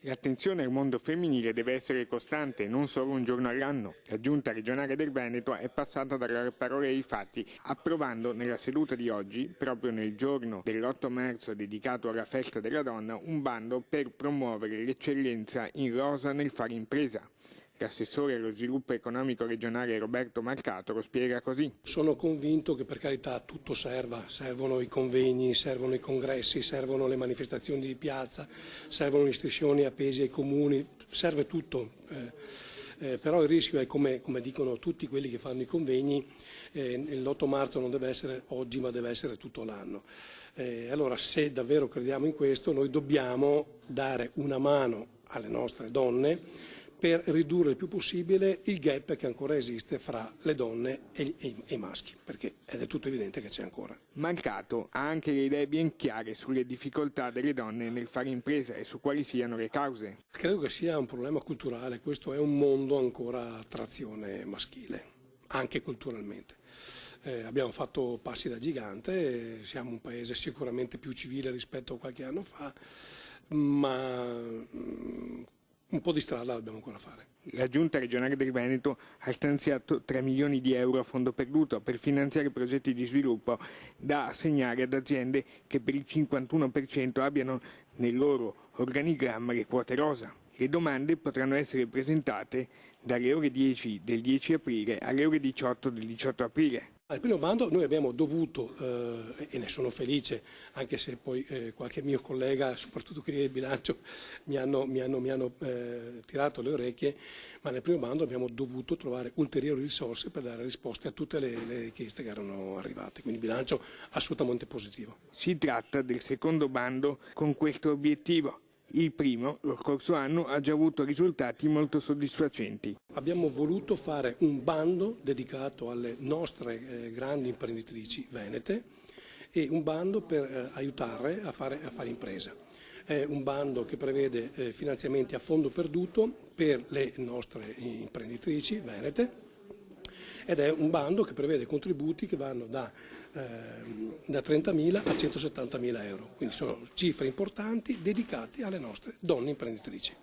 L'attenzione al mondo femminile deve essere costante, non solo un giorno all'anno. La Giunta regionale del Veneto è passata dalle parole ai fatti, approvando nella seduta di oggi, proprio nel giorno dell'8 marzo dedicato alla festa della donna, un bando per promuovere l'eccellenza in rosa nel fare impresa. L'assessore allo sviluppo economico regionale Roberto Marcato lo spiega così. Sono convinto che per carità tutto servono i convegni, servono i congressi, servono le manifestazioni di piazza, servono le istruzioni appesi ai comuni, serve tutto. Però il rischio è, come dicono tutti quelli che fanno i convegni, l'8 marzo non deve essere oggi ma deve essere tutto l'anno. Allora se davvero crediamo in questo noi dobbiamo dare una mano alle nostre donne per ridurre il più possibile il gap che ancora esiste fra le donne e i maschi, perché è del tutto evidente che c'è ancora. Marcato ha anche le idee ben chiare sulle difficoltà delle donne nel fare impresa e su quali siano le cause. Credo che sia un problema culturale, questo è un mondo ancora a trazione maschile, anche culturalmente. Abbiamo fatto passi da gigante, siamo un paese sicuramente più civile rispetto a qualche anno fa, ma un po' di strada la dobbiamo ancora fare. La Giunta regionale del Veneto ha stanziato 3 milioni di euro a fondo perduto per finanziare progetti di sviluppo da assegnare ad aziende che per il 51% abbiano nel loro organigramma le quote rosa. Le domande potranno essere presentate dalle ore 10 del 10 aprile alle ore 18 del 18 aprile. Al primo bando noi abbiamo dovuto, e ne sono felice, anche se poi qualche mio collega, soprattutto quelli del bilancio, mi hanno tirato le orecchie, ma nel primo bando abbiamo dovuto trovare ulteriori risorse per dare risposte a tutte le richieste che erano arrivate, quindi bilancio assolutamente positivo. Si tratta del secondo bando con questo obiettivo. Il primo, lo scorso anno, ha già avuto risultati molto soddisfacenti. Abbiamo voluto fare un bando dedicato alle nostre grandi imprenditrici venete e un bando per aiutarle a fare impresa. È un bando che prevede finanziamenti a fondo perduto per le nostre imprenditrici venete ed è un bando che prevede contributi che vanno da 30.000 a 170.000 euro, quindi sono cifre importanti dedicate alle nostre donne imprenditrici.